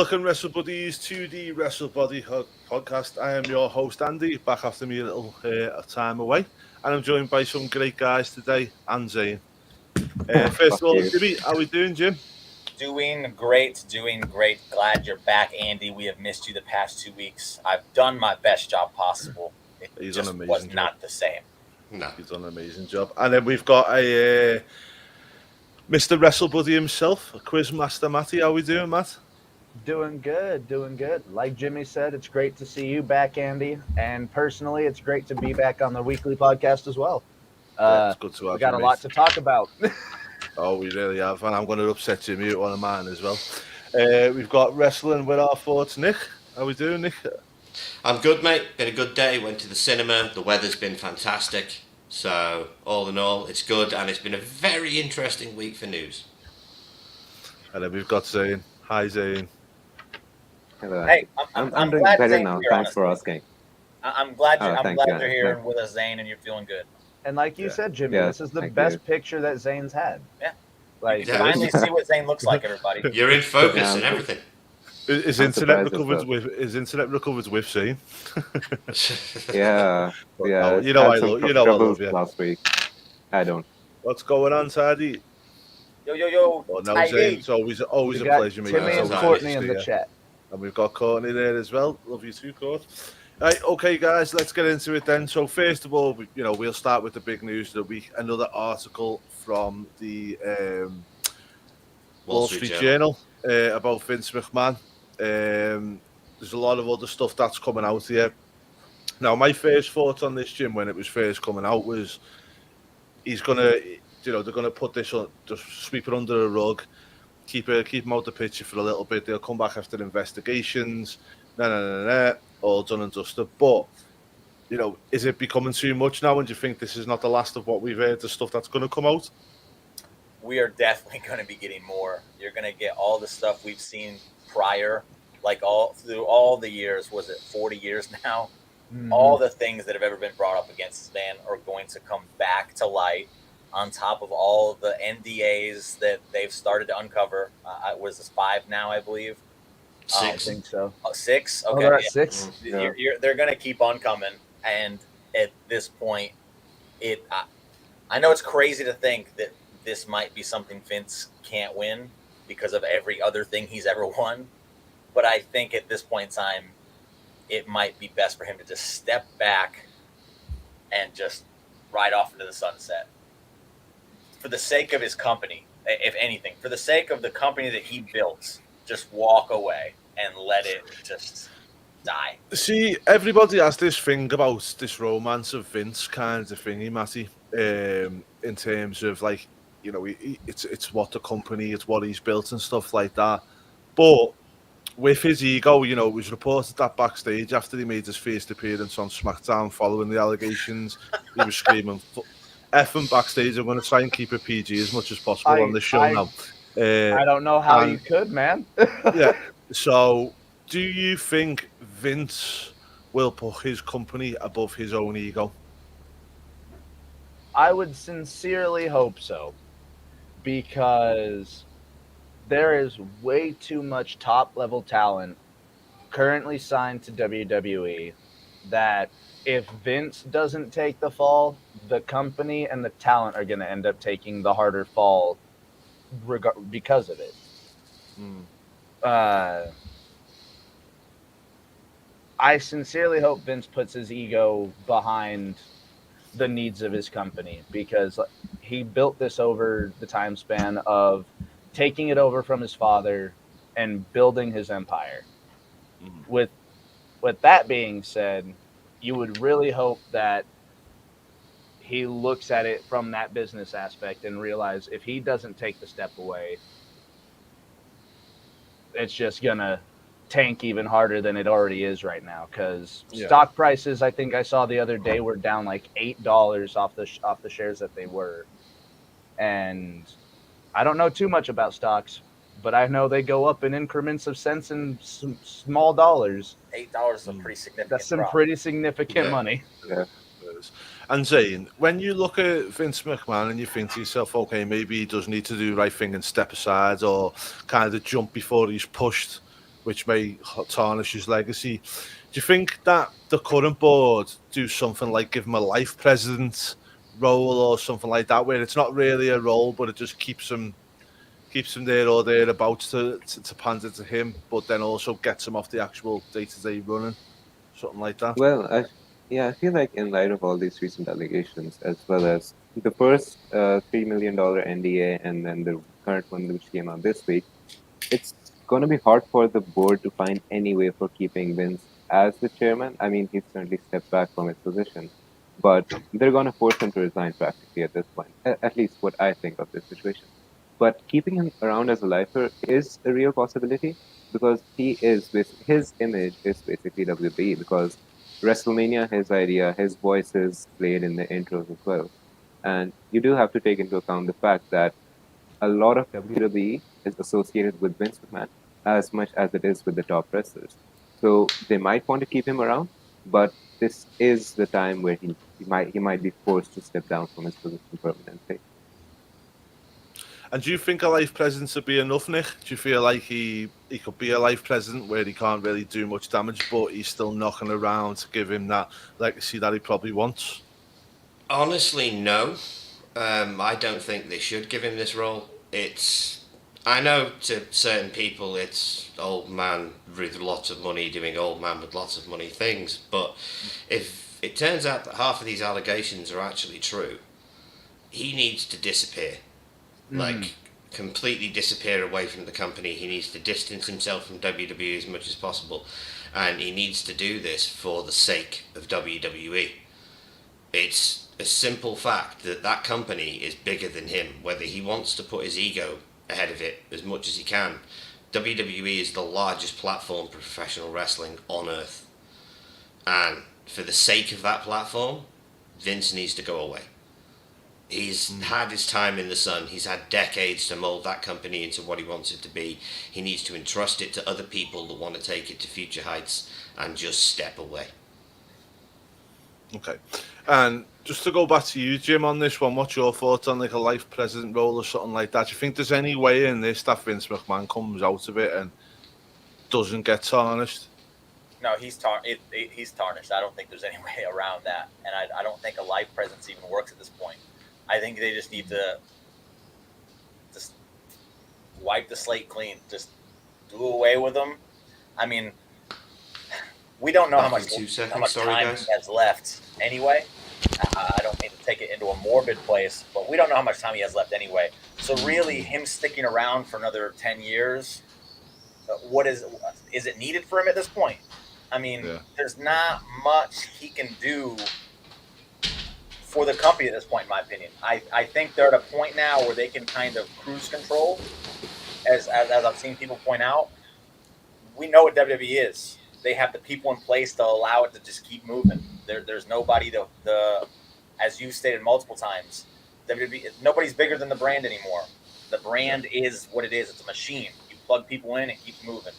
Welcome, Wrestle Buddies, to the Wrestle Body podcast. I am your host, Andy, back after me a little time away. And I'm joined by some great guys today, and Zane. First of all, Jimmy, how are we doing, Jim? Doing great. Glad you're back, Andy. We have missed you the past 2 weeks. I've done my best job possible. It just was not the same. No, he's done an amazing job. And then we've got a Mr. Wrestle Buddy himself, Quizmaster Matty. How are we doing, Matt? Doing good. Like Jimmy said, it's great to see you back, Andy. And personally, it's great to be back on the weekly podcast as well. It's good to have we got a lot to talk about. Oh, we really have. And I'm going to upset Jimmy with one of mine as well. We've got Wrestling with Our Thoughts, Nick. How are we doing, Nick? I'm good, mate. Been a good day. Went to the cinema. The weather's been fantastic. So, all in all, it's good. And it's been a very interesting week for news. And then we've got Zane. Hi, Zane. Hello. Hey, I'm doing better now. Thanks for asking. I'm glad you're here with us, Zane, and you're feeling good. And like you said, Jimmy, this is the best picture that Zane's had. Yeah. Like, you finally see what Zane looks like, everybody. You're in focus and everything. Is internet recovered with Zane? Yeah. You know I love you. Last week. I don't. What's going on, Tidy? Yo. Oh, no, Zane, it's always a pleasure meeting you. Timmy and Courtney in the chat. And we've got Courtney there as well. Love you too, Court. Right, okay, guys, let's get into it then. So first of all, we'll start with the big news of the week. Another article from the Wall Street Journal about Vince McMahon. There's a lot of other stuff that's coming out here. Now, my first thoughts on this, Jim, when it was first coming out was he's gonna, they're gonna put this on, just sweep it under the rug, keep him out the picture for a little bit. They'll come back after investigations. All done and dusted. But is it becoming too much now? And do you think this is not the last of what we've heard? The stuff that's going to come out. We are definitely going to be getting more. You're going to get all the stuff we've seen prior, like all through all the years. Was it 40 years now? Mm-hmm. All the things that have ever been brought up against this man are going to come back to light. On top of all the NDAs that they've started to uncover. Was this 5 now, I believe? 6. I think so. 6? Okay. Oh, they're at 6? Yeah. They're going to keep on coming. And at this point, I know it's crazy to think that this might be something Vince can't win because of every other thing he's ever won. But I think at this point in time, it might be best for him to just step back and just ride off into the sunset. For the sake of his company, if anything, for the sake of the company that he built, just walk away and let it just die. See, everybody has this thing about this romance of Vince kind of thingy, Matty, in terms of like, it's what the company, it's what he's built and stuff like that. But with his ego, it was reported that backstage after he made his first appearance on SmackDown following the allegations, he was screaming, effing backstage, I'm going to try and keep it PG as much as possible on the show now. I don't know how you could, man. Yeah. So, do you think Vince will put his company above his own ego? I would sincerely hope so, because there is way too much top-level talent currently signed to WWE that if Vince doesn't take the fall, the company and the talent are going to end up taking the harder fall because of it. I sincerely hope Vince puts his ego behind the needs of his company, because he built this over the time span of taking it over from his father and building his empire. With that being said, you would really hope that he looks at it from that business aspect and realize if he doesn't take the step away, it's just gonna tank even harder than it already is right now. Because stock prices, I think I saw the other day, were down like $8 off the shares that they were. And I don't know too much about stocks, but I know they go up in increments of cents and small dollars. $8 is a pretty significant. That's some pretty significant money. Yeah. And Zane, when you look at Vince McMahon and you think to yourself, okay, maybe he does need to do the right thing and step aside or kind of jump before he's pushed, which may tarnish his legacy. Do you think that the current board do something like give him a life president role or something like that, where it's not really a role, but it just keeps him there or thereabouts to pander to him, but then also gets him off the actual day-to-day running, something like that? Well, I feel like in light of all these recent allegations, as well as the first $3 million NDA and then the current one which came out this week, it's going to be hard for the board to find any way for keeping Vince as the chairman. I mean, he's certainly stepped back from his position, but they're going to force him to resign practically at this point, at least what I think of this situation. But keeping him around as a lifer is a real possibility because his image is basically WWE, because WrestleMania, his idea, his voice is played in the intros as well. And you do have to take into account the fact that a lot of WWE is associated with Vince McMahon as much as it is with the top wrestlers. So they might want to keep him around, but this is the time where he might be forced to step down from his position permanently. And do you think a life president would be enough, Nick? Do you feel like he could be a life president where he can't really do much damage, but he's still knocking around to give him that legacy that he probably wants? Honestly, no. I don't think they should give him this role. I know to certain people it's old man with lots of money doing old man with lots of money things, but if it turns out that half of these allegations are actually true, he needs to disappear. Like, completely disappear away from the company. He needs to distance himself from WWE as much as possible, and he needs to do this for the sake of WWE. It's a simple fact that that company is bigger than him, whether he wants to put his ego ahead of it as much as he can. WWE is the largest platform for professional wrestling on earth, and for the sake of that platform, Vince needs to go away. He's had his time in the sun. He's had decades to mold that company into what he wants it to be. He needs to entrust it to other people that want to take it to future heights and just step away. Okay. And just to go back to you, Jim, on this one, what's your thoughts on like a life president role or something like that? Do you think there's any way in this that Vince McMahon comes out of it and doesn't get tarnished? No, he's tarnished. I don't think there's any way around that, and I don't think a life presence even works at this point. I think they just need to just wipe the slate clean. Just do away with them. I mean, we don't know how much time he has left anyway. I don't mean to take it into a morbid place, but we don't know how much time he has left anyway. So really, him sticking around for another 10 years, is it needed for him at this point? I mean, There's not much he can do for the company at this point, in my opinion. I think they're at a point now where they can kind of cruise control, as I've seen people point out. We know what WWE is. They have the people in place to allow it to just keep moving. There's nobody as you stated multiple times, WWE, nobody's bigger than the brand anymore. The brand is what it is. It's a machine. You plug people in, it keeps moving.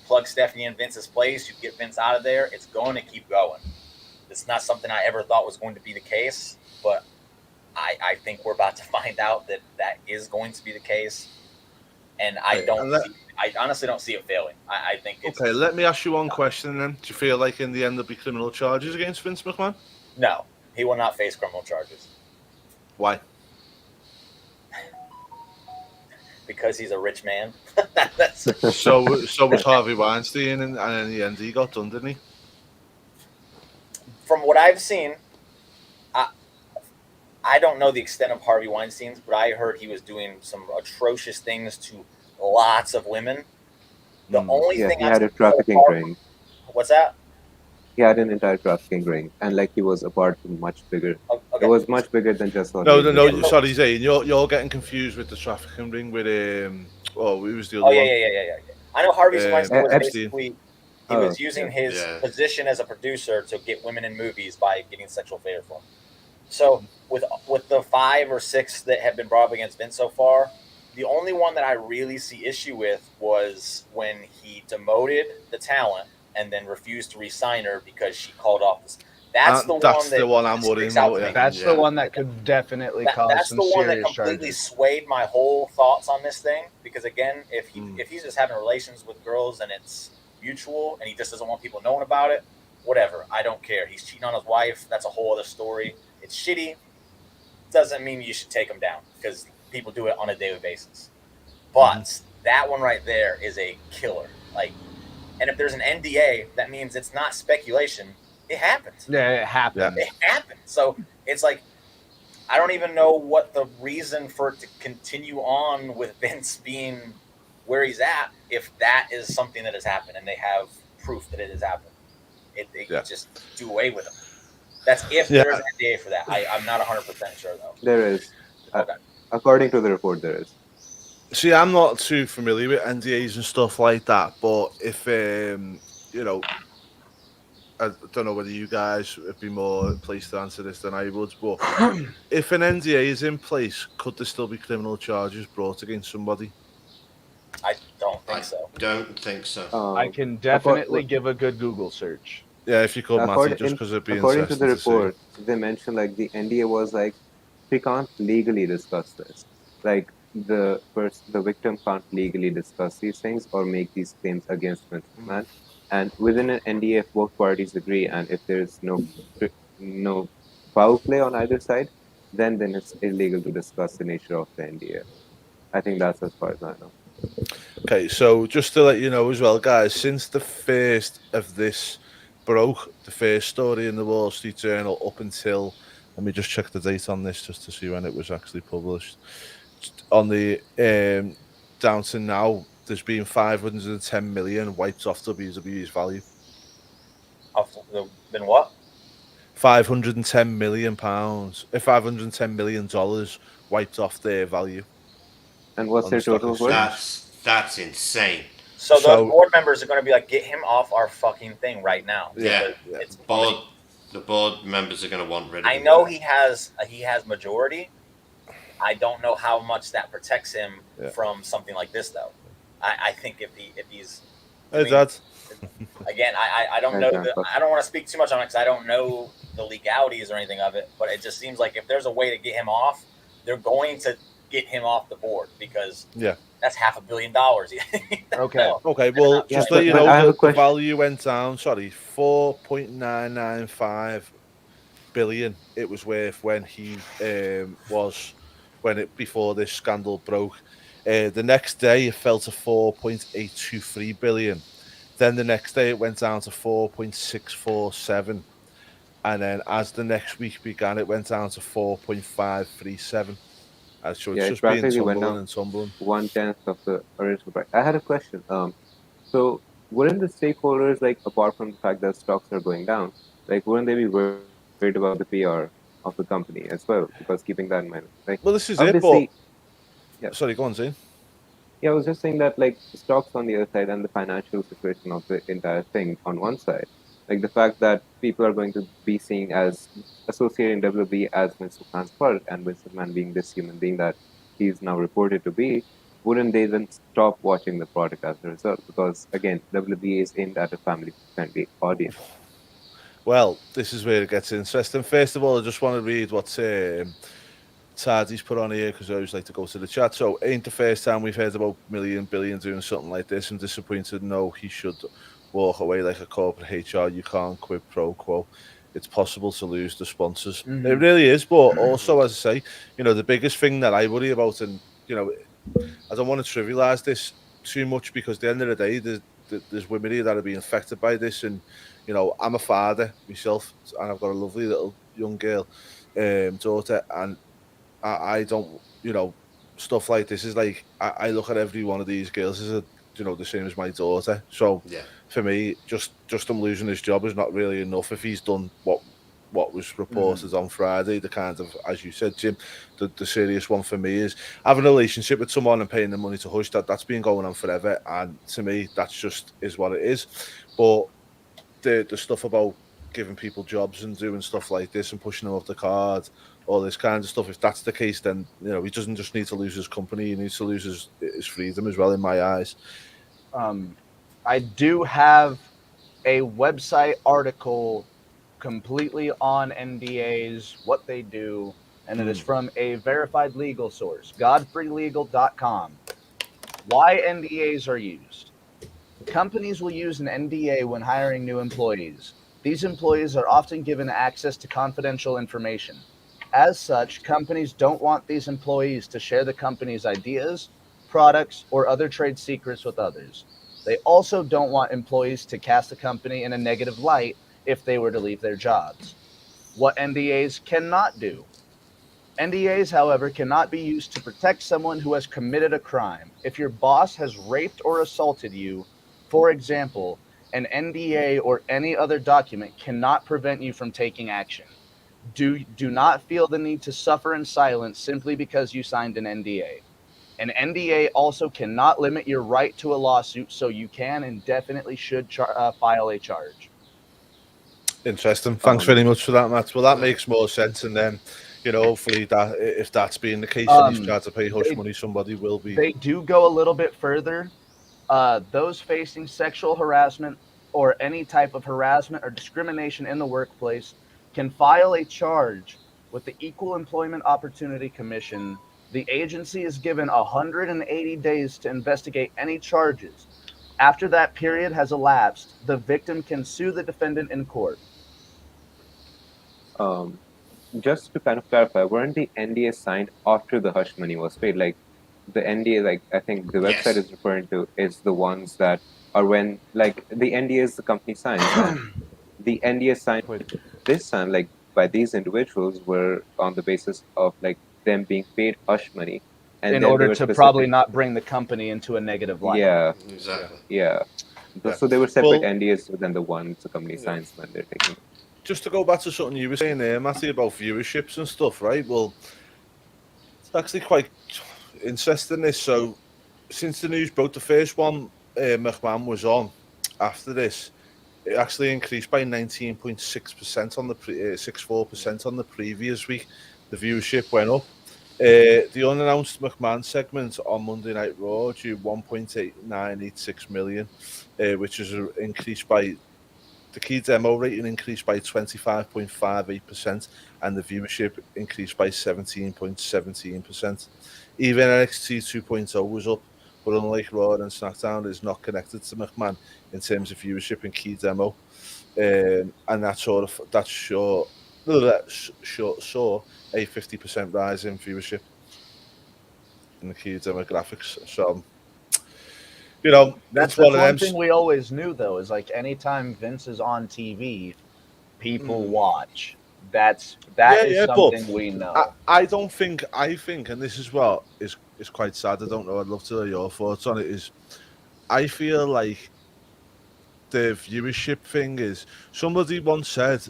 Plug Stephanie in Vince's place, you get Vince out of there, it's going to keep going. It's not something I ever thought was going to be the case, but I think we're about to find out that is going to be the case. And I honestly don't see it failing. I think it's... Okay, let me ask you one question then. Do you feel like in the end there'll be criminal charges against Vince McMahon? No, he will not face criminal charges. Why? Because he's a rich man. So was Harvey Weinstein, and in the end he got done, didn't he? From what I've seen, I don't know the extent of Harvey Weinstein's, but I heard he was doing some atrocious things to lots of women. The only thing he had a trafficking ring. What's that? He had an entire trafficking ring, and he was a part of much bigger. Okay. It was much bigger than just. No. Sorry, Zane, you're getting confused with the trafficking ring with who was the other one? Yeah. I know Harvey Weinstein was Epstein. basically he was using his position as a producer to get women in movies by getting sexual favor for them. So with the 5 or 6 that have been brought up against Vince so far, the only one that I really see issue with was when he demoted the talent and then refused to re-sign her because she called off That's the that's one that the one I'm worrying sticks out about. to Yeah. me. That's the one that could definitely cause That's some the one that serious completely charges. swayed my whole thoughts on this thing. Because again, if Mm. he's just having relations with girls and it's mutual, and he just doesn't want people knowing about it, whatever. I don't care. He's cheating on his wife. That's a whole other story. It's shitty. Doesn't mean you should take him down because people do it on a daily basis. But that one right there is a killer. Like, and if there's an NDA, that means it's not speculation. It happens. Yeah, it happened. It happened. So it's like, I don't even know what the reason for it to continue on with Vince being where he's at if that is something that has happened and they have proof that it has happened. They just do away with him. That's if there's an NDA for that. I'm not 100% sure though. There is. Okay. According to the report, there is. See, I'm not too familiar with NDAs and stuff like that, but if you know, I don't know whether you guys would be more placed to answer this than I would, but if an NDA is in place, could there still be criminal charges brought against somebody? I don't think so. Don't think so. I can definitely give a good Google search. Yeah, if you could, Matty, just because it'd be according to interesting the to see. report, they mentioned like the NDA was like we can't legally discuss this. Like the victim can't legally discuss these things or make these claims against Vince McMahon. And within an NDA, if both parties agree and if there is no foul play on either side, then it's illegal to discuss the nature of the NDA. I think that's as far as I know. Okay, so just to let you know as well, guys, since the first of this broke, the first story in the Wall Street Journal up until, let me just check the date on this just to see when it was actually published. On the down to now, there's been 510 million wiped off WWE's value. Been what? 510 million pounds, $510 million wiped off their value. And what's on their the stock total worth? exchange. That's insane. So those board members are going to be like, get him off our fucking thing right now. Yeah. It's The board members are going to want rid of him. I know he has majority. I don't know how much that protects him from something like this, though. I think if he's Hey, Dad. Again, I don't know. I don't want to speak too much on it because I don't know the legalities or anything of it. But it just seems like if there's a way to get him off, they're going to get him off the board because that's $500 million. Okay. Okay. Well, just let you know, the value went down. Sorry, 4.995 billion. It was worth when he before this scandal broke. The next day, it fell to 4.823 billion. Then the next day, it went down to 4.647. And then as the next week began, it went down to 4.537. So it's just been tumbling and tumbling. 1/10 of the original price. I had a question. So wouldn't the stakeholders, like, apart from the fact that stocks are going down, like, wouldn't they be worried about the PR of the company as well? Because keeping that in mind, like, well, this is it. But sorry, go on, Zane. Yeah, I was just saying that, like, stocks on the other side and the financial situation of the entire thing on one side, like the fact that people are going to be seeing as associating WWE as Vince McMahon's product and Vince McMahon being this human being that he's now reported to be, wouldn't they then stop watching the product as a result? Because again, WWE is aimed at a family-friendly audience. Well, this is where it gets interesting. First of all, I just want to read what Tardy's put on here because I always like to go to the chat. So, ain't the first time we've heard about billion doing something like this. I'm disappointed. No, he should walk away like a corporate HR. You can't quid pro quo. It's possible to lose the sponsors. Mm-hmm. It really is. But also, as I say, the biggest thing that I worry about, and I don't want to trivialize this too much because at the end of the day, there's women here that are being affected by this, and I'm a father myself, and I've got a lovely little young girl, daughter, and I don't, stuff like this is like I look at every one of these girls as the same as my daughter. So for me, just him losing his job is not really enough. If he's done what was reported on Friday, the kind of, as you said, Jim, the serious one for me is having a relationship with someone and paying the money to hush. That's been going on forever, and to me, that's just is what it is. But the stuff about giving people jobs and doing stuff like this and pushing them off the card, all this kind of stuff, if that's the case, then he doesn't just need to lose his company, he needs to lose his freedom as well, in my eyes. I do have a website article completely on NDAs, what they do, and it is from a verified legal source, godfreylegal.com. Why NDAs are used. Companies will use an NDA when hiring new employees. These employees are often given access to confidential information. As such, companies don't want these employees to share the company's ideas, products, or other trade secrets with others. They also don't want employees to cast the company in a negative light if they were to leave their jobs. What NDAs cannot do. NDAs, however, cannot be used to protect someone who has committed a crime. If your boss has raped or assaulted you, for example, an NDA or any other document cannot prevent you from taking action. Do not feel the need to suffer in silence simply because you signed an NDA. An NDA also cannot limit your right to a lawsuit, so you can and definitely should file a charge. Interesting. Thanks very much for that, Matt. Well, that makes more sense. And then, hopefully that if that's being the case and he's tried to pay hush money, somebody will be. They do go a little bit further. Those facing sexual harassment or any type of harassment or discrimination in the workplace can file a charge with the Equal Employment Opportunity Commission. The agency is given 180 days to investigate any charges. After that period has elapsed, the victim can sue the defendant in court. Just to kind of clarify, weren't the NDAs signed after the hush money was paid? Like the NDA, like I think the website is referring to, is the ones that are when, like the NDAs the company signs. The NDAs signed this time, like by these individuals, were on the basis of like them being paid hush money, and in order to probably not bring the company into a negative light. Yeah, Exactly. yeah. So they were separate NDAs than the ones the company signs when they're taking. Just to go back to something you were saying there, Matty, about viewerships and stuff, right? Well, it's actually quite interesting this. So, since the news broke, the first one McMahon was on after this, it actually increased by 19.6% on the 64% on the previous week. The viewership went up. The unannounced McMahon segment on Monday Night Raw drew 1.8986 million, which is an increase by. The key demo rating increased by 25.58%, and the viewership increased by 17.17%. Even NXT 2.0 was up, but unlike Raw and SmackDown, is not connected to McMahon in terms of viewership and key demo, and that saw a 50% rise in viewership in the key demographics. So. That's one thing we always knew, though, is like anytime Vince is on TV, people watch. That is something we know. I think, and this is what is quite sad. I don't know. I'd love to hear your thoughts on it. Is I feel like the viewership thing is. Somebody once said,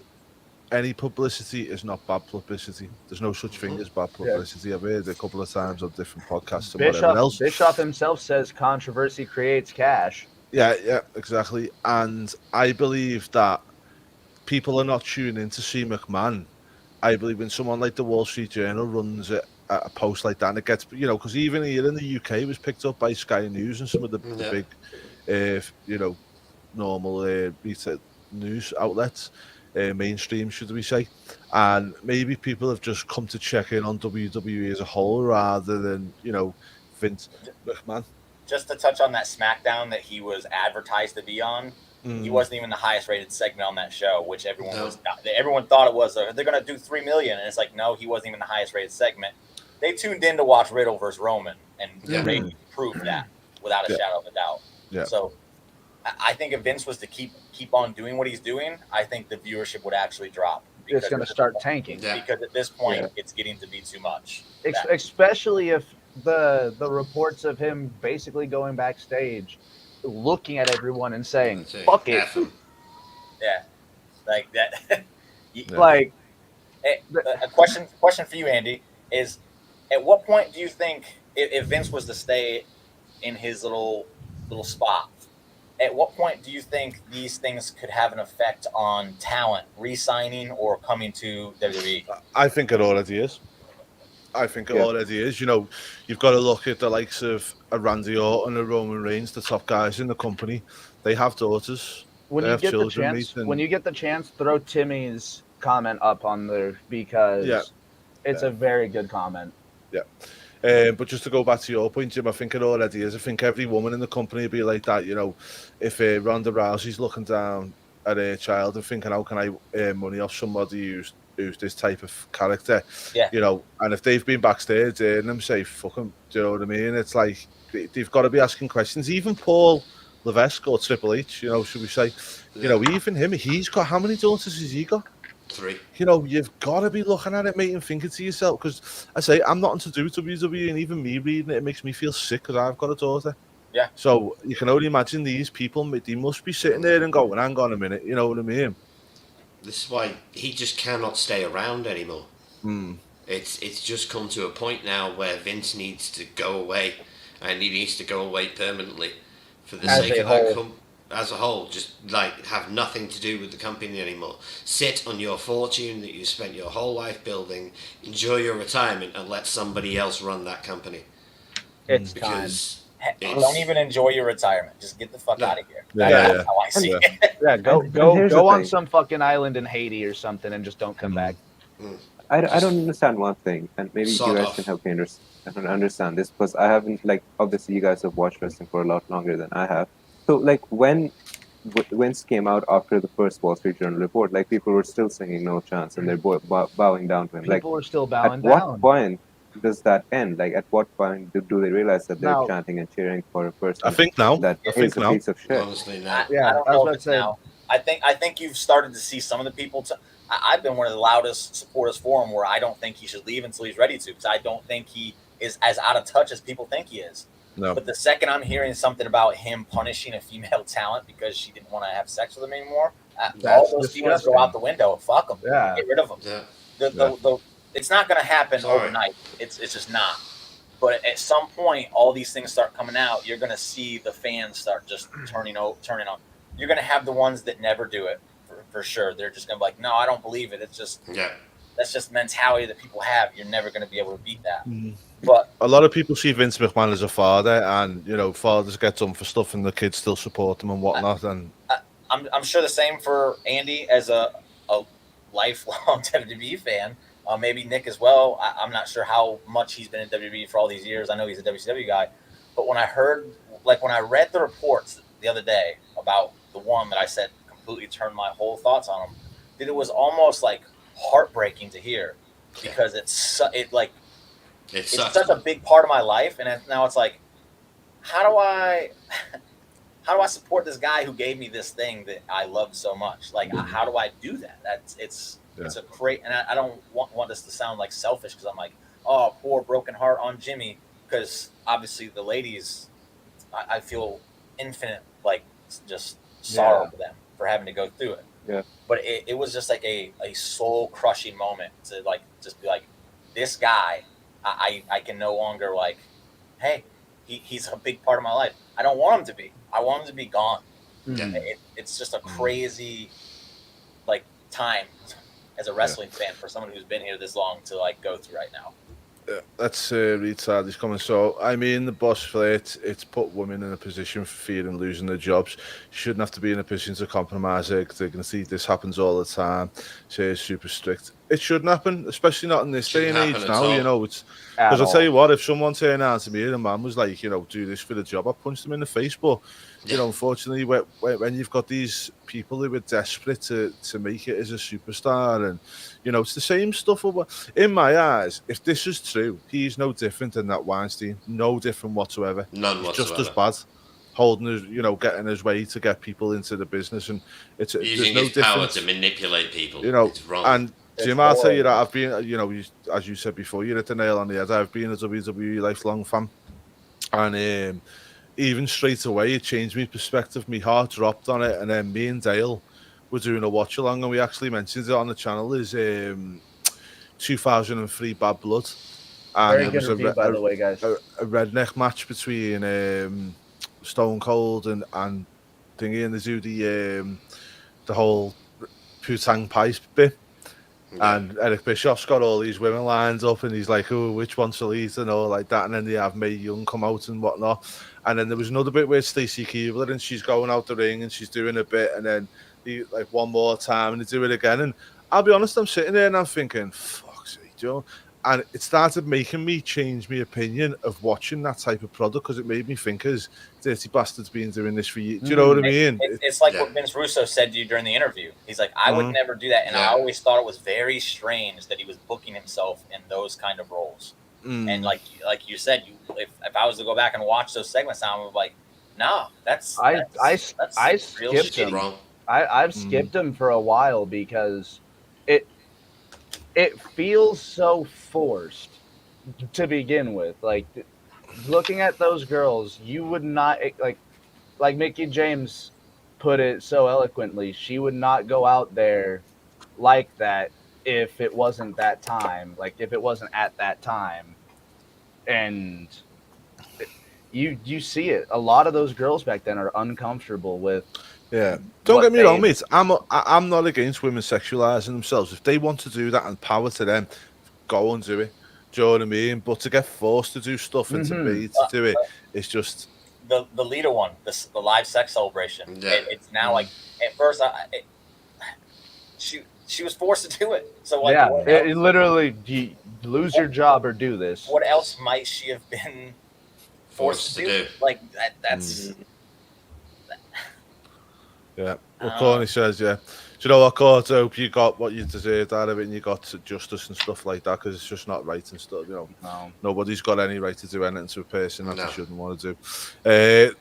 any publicity is not bad publicity. There's no such thing as bad publicity. Yeah. I've heard it a couple of times on different podcasts and whatever else. Bischoff himself says controversy creates cash. Yeah, exactly. And I believe that people are not tuning in to see McMahon. I believe when someone like the Wall Street Journal runs a post like that, and it gets, because even here in the UK, it was picked up by Sky News and some of the big, normal retail news outlets. Mainstream, should we say, and maybe people have just come to check in on WWE as a whole rather than Vince McMahon. Just to touch on that SmackDown that he was advertised to be on, he wasn't even the highest rated segment on that show, which everyone thought it was. They're going to do 3 million, and it's like, no, he wasn't even the highest rated segment. They tuned in to watch Riddle versus Roman, and Ray proved that without a shadow of a doubt. Yeah. So I think if Vince was to keep on doing what he's doing, I think the viewership would actually drop. It's going to start tanking. Because at this point, it's getting to be too much. Especially if the reports of him basically going backstage, looking at everyone and saying, fuck it. Yeah. Like that. Like, a question for you, Andy, is at what point do you think if Vince was to stay in his little spot, at what point do you think these things could have an effect on talent re-signing or coming to WWE? I think it already is. You've got to look at the likes of a Randy Orton and a Roman Reigns, the top guys in the company. They have daughters. when They you have get the children, chance, mate, and- when you get the chance, throw Timmy's comment up on there because Yeah. it's a very good comment. But just to go back to your point, Jim, I think it already is. I think every woman in the company would be like that. You know, if Ronda Rousey's looking down at her child and thinking, how can I earn money off somebody who's this type of character? Yeah. You know, and if they've been backstage and them say, fuck 'em, do you know what I mean? It's like they've got to be asking questions. Even Paul Levesque or Triple H, you know, should we say, you know, even him, he's got, how many daughters has he got? 3. You know, you've got to be looking at it, mate, and thinking to yourself, because I say, I'm nothing to do with WWE, and even me reading it, it makes me feel sick because I've got a daughter. Yeah. So you can only imagine these people, they must be sitting there and going, hang on a minute, you know what I mean? This is why he just cannot stay around anymore. Hmm. It's just come to a point now where Vince needs to go away, and he needs to go away permanently for the As sake a of that whole. as a whole. Just like have nothing to do with the company anymore. Sit on your fortune that you spent your whole life building, enjoy your retirement, and let somebody else run that company. It's time. Because Don't even enjoy your retirement. Just get the fuck No. out of here. Yeah, That's yeah. how I see Yeah. it. Yeah, go And go here's go the on thing. some fucking island in Haiti or something and just don't come back. I don't understand one thing, and maybe Sod you guys off. can help me understand this, because I haven't, like, obviously you guys have watched wrestling for a lot longer than I have. So, like, when Vince came out after the first Wall Street Journal report, like, people were still singing "No Chance" and they're bowing down to him. Like, People are still at bowing what down. point does that end? Like, at what point do they realize that they're Now- chanting and cheering for a person I think now. that I is think a now. piece of shit? honestly, I, now Yeah, I don't I was know about if to it's say- now. I think you've started to see some of the people. I've been one of the loudest supporters for him, where I don't think he should leave until he's ready to, because I don't think he is as out of touch as people think he is. No. But the second I'm hearing something about him punishing a female talent because she didn't want to have sex with him anymore, all That's those feelings disgusting. go out the window. Fuck them. Yeah. Get rid of them. yeah. It's not going to happen Sorry. overnight. It's just not. But at some point, all these things start coming out. You're going to see the fans start just turning on. You're going to have the ones that never do it for sure. They're just going to be like, no, I don't believe it. It's just Yeah. that's just mentality that people have. You're never going to be able to beat that. Mhm. But A lot of people see Vince McMahon as a father, and you know, fathers get done for stuff, and the kids still support them and whatnot. And I'm sure the same for Andy as a lifelong WWE fan. Maybe Nick as well. I'm not sure how much he's been in WWE for all these years. I know he's a WCW guy, but when I read the reports the other day about the one that I said completely turned my whole thoughts on him, that it was almost like heartbreaking to hear, because it's Sucks. such a big part of my life, and now it's like, how do I support this guy who gave me this thing that I love so much? Like, how do I do that? It's a great, and I don't want this to sound like selfish, because I'm like, oh, poor broken heart on Jimmy, because obviously the ladies, I feel infinite, like, just sorrow for them for having to go through it. Yeah. But it was just like a soul crushing moment to like just be like, this guy, I can no longer, like, hey, he's a big part of my life. I don't want him to be. I want him to be gone. Yeah. It's just a crazy, like, time as a wrestling fan for someone who's been here this long to, like, go through right now. that's Reed Sardi's comment. So, I mean, the boss for it's put women in a position for fear and losing their jobs. You shouldn't have to be in a position to compromise it. They're going to see this happens all the time. Say it's super strict. It shouldn't happen, especially not in this day and Shouldn't age happen at now. all. You know, it's At because I'll tell all. you what, if someone turned out to me and a man was like, you know, do this for the job, I punched them in the face. But you know, unfortunately, when you've got these people who are desperate to make it as a superstar, and you know, it's the same stuff. In my eyes, if this is true, he's no different than that Weinstein. No different whatsoever. None He's whatsoever. just as bad. Holding his, you know, getting his way to get people into the business, and it's Using there's no his power difference. to manipulate people. You know, it's wrong. and It's Jim, I'll tell you horrible. that I've been, you know, as you said before, you hit the nail on the head. I've been a WWE lifelong fan, and even straight away, it changed my perspective. My heart dropped on it, and then me and Dale were doing a watch along, and we actually mentioned it on the channel. Is 2003 Bad Blood, and Very it good was review, by the way, guys. a redneck match between Stone Cold and Thingy, and they do the whole Putang Pies bit, Yeah. And Eric Bischoff's got all these women lined up, and he's like, "Oh, which one's Elite?" and all like that. And then they have Mae Young come out and whatnot. And then there was another bit with Stacey Keebler, and she's going out the ring and she's doing a bit, and then he like one more time and they do it again. And I'll be honest, I'm sitting there and I'm thinking, "Fuck's sake, Joe." And it started making me change my opinion of watching that type of product, because it made me think, as Dirty Bastard's been doing this for you. Do you know what I mean? It's like Yeah. what Vince Russo said to you during the interview. He's like, I would never do that. And I Yeah. always thought it was very strange that he was booking himself in those kind of roles. And like you said, if I was to go back and watch those segments now, I'm like, no, that's I real skipped shitty. him. Wrong. I've skipped him for a while because it feels so forced to begin with. Like, looking at those girls, you would not like Mickey James put it so eloquently. She would not go out there like that if it wasn't that time. Like, if it wasn't at that time. And you see it. A lot of those girls back then are uncomfortable with. Yeah, don't what get me wrong, they- mate. I'm not against women sexualizing themselves. If they want to do that, and power to them, go and do it. Do you know what I mean? But to get forced to do stuff and to be to do it, it's just The Lita one, the live sex celebration. Yeah. It's now like, at first, she was forced to do it. So like, Yeah, what it else- literally, you lose your job or do this. what else might she have been forced to do? Like that's yeah. Well, Corny says, yeah. Do you know what, Court? I hope you got what you deserved out of it, and you got justice and stuff like that, because it's just not right and stuff. You know, No. nobody's got any right to do anything to a person that No. they shouldn't want to do.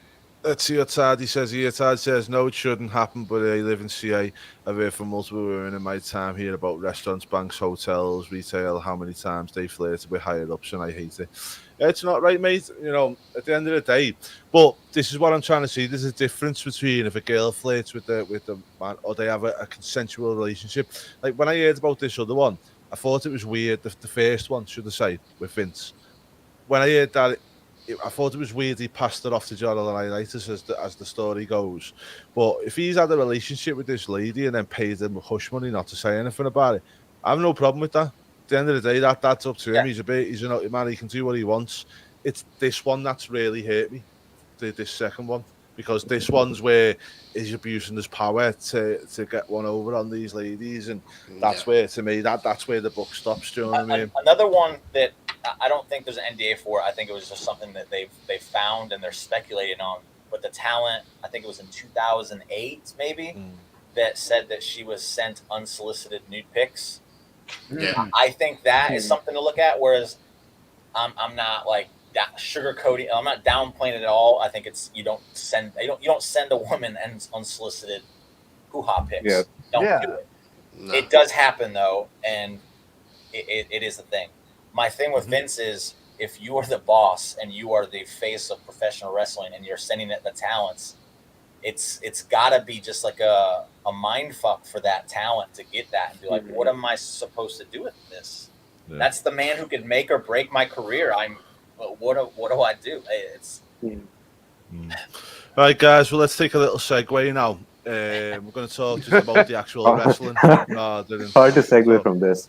Let's see what Tardy says here. Tardy says, no, it shouldn't happen, but I live in CA. I've heard from multiple women in my time here about restaurants, banks, hotels, retail, how many times they flirted with higher ups, and I hate it. It's not right, mate. You know, at the end of the day. But this is what I'm trying to see. There's a difference between if a girl flirts with the man, or they have a consensual relationship. Like, when I heard about this other one, I thought it was weird. The first one, should I say, with Vince. When I heard that, I thought it was weird he passed it off to John Laurinaitis as the story goes. But if he's had a relationship with this lady and then paid him hush money not to say anything about it, I have no problem with that. At the end of the day, that's up to him. He's a naughty man. He can do what he wants. It's this one that's really hurt me, this second one, because this one's where he's abusing his power to get one over on these ladies, and that's where, to me, that's where the book stops. Do you know what I mean? Another one that I don't think there's an NDA for. I think it was just something that they found and they're speculating on. But the talent, I think it was in 2008 maybe, that said that she was sent unsolicited nude pics. Yeah. I think that is something to look at. Whereas I'm not like sugarcoating. I'm not downplaying it at all. I think it's you don't send a woman and unsolicited hoo-ha pics. Yeah. Don't Yeah. do it. No. It does happen though, and it is the thing. My thing with Vince is, if you are the boss and you are the face of professional wrestling and you're sending it the talents, it's gotta be just like a mind fuck for that talent to get that and be like, what am I supposed to do with this? Yeah. That's the man who could make or break my career. What do I do? It's Right, guys. Well, let's take a little segue now. We're going to talk just about the actual wrestling. rather than- Hard to segue so, from this.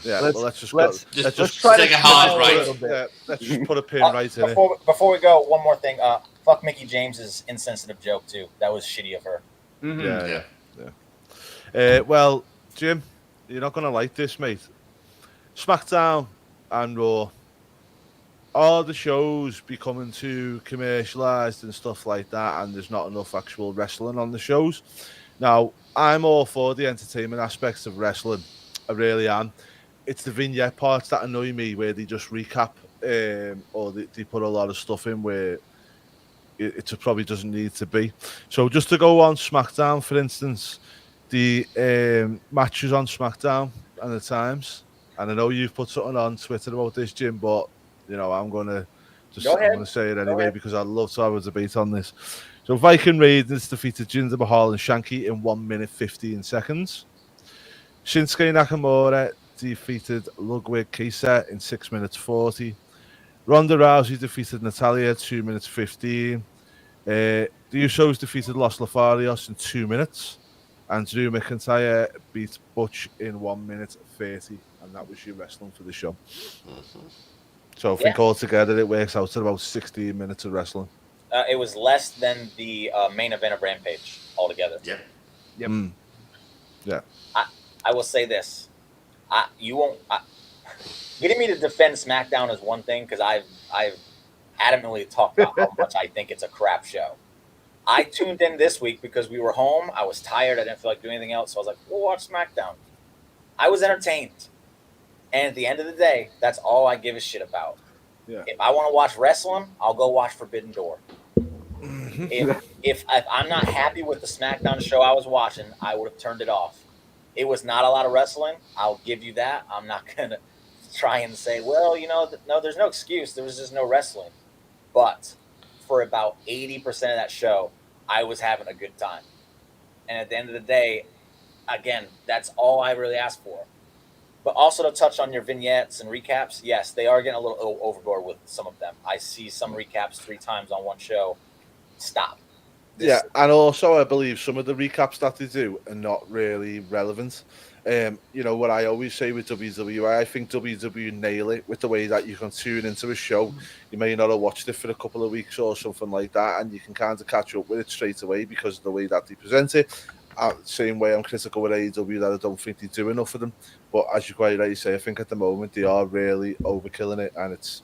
Yeah, Let's- well, let's just let's- go. Just Let's try to take a hard slow right. a little bit. Yeah, let's just put a pin right in it. before we go, one more thing. Fuck Mickey James's insensitive joke too. That was shitty of her. Yeah, Yeah. well, Jim, you're not going to like this, mate. SmackDown and Raw, all the shows becoming too commercialized and stuff like that, and there's not enough actual wrestling on the shows. Now, I'm all for the entertainment aspects of wrestling. I really am. It's the vignette parts that annoy me, where they just recap, or they put a lot of stuff in where it probably doesn't need to be. So just to go on SmackDown, for instance, the matches on SmackDown and the times, and I know you've put something on Twitter about this, Jim, but you know I'm gonna Go ahead. I'm gonna say it anyway ahead. because I'd love to have a debate on this. So Viking Raiders defeated Jinder Mahal and Shanky in 1 minute 15 seconds. Shinsuke Nakamura defeated Ludwig Kaiser in 6 minutes 40. Ronda Rousey defeated Natalia 2 minutes 15. The Usos defeated Los Lotharios in 2 minutes. And Drew McIntyre beat Butch in 1 minute 30, and that was your wrestling for the show. So I think altogether it works out to about 16 minutes of wrestling. It was less than the main event of Rampage altogether. Yeah. Yep. Yeah. I will say this: getting me to defend SmackDown is one thing because I've adamantly talked about how much I think it's a crap show. I tuned in this week because we were home. I was tired. I didn't feel like doing anything else. So I was like, we'll watch SmackDown. I was entertained. And at the end of the day, that's all I give a shit about. Yeah. If I want to watch wrestling, I'll go watch Forbidden Door. If I'm not happy with the SmackDown show I was watching, I would have turned it off. It was not a lot of wrestling. I'll give you that. I'm not going to try and say, well, no, there's no excuse. There was just no wrestling. But for about 80% of that show, I was having a good time. And at the end of the day, again, that's all I really asked for. But also to touch on your vignettes and recaps, yes, they are getting a little overboard with some of them. I see some recaps 3 times on one show. Stop. Yeah, and also I believe some of the recaps that they do are not really relevant. What I always say with WWE, I think WWE nail it with the way that you can tune into a show. You may not have watched it for a couple of weeks or something like that, and you can kind of catch up with it straight away because of the way that they present it. Same way I'm critical with AEW that I don't think they do enough of them. But as you quite rightly say, I think at the moment they are really overkilling it, and it's...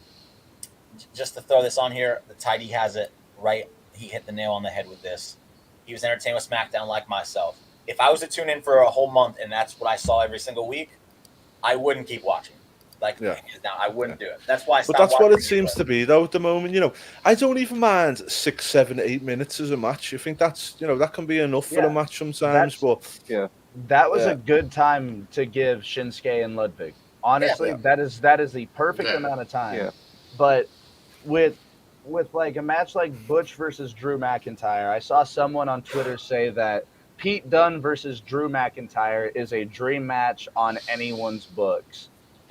Just to throw this on here, the Tidy has it right. He hit the nail on the head with this. He was entertained with SmackDown like myself. If I was to tune in for a whole month and that's what I saw every single week, I wouldn't keep watching. I wouldn't do it. That's why I stopped. But that's what it seems to be, though, at the moment. I don't even mind 6, 7, 8 minutes as a match. I think that's, that can be enough for a match sometimes. That was a good time to give Shinsuke and Ludwig. Honestly, that is the perfect amount of time. Yeah. But with like a match like Butch versus Drew McIntyre, I saw someone on Twitter say that Pete Dunne versus Drew McIntyre is a dream match on anyone's books.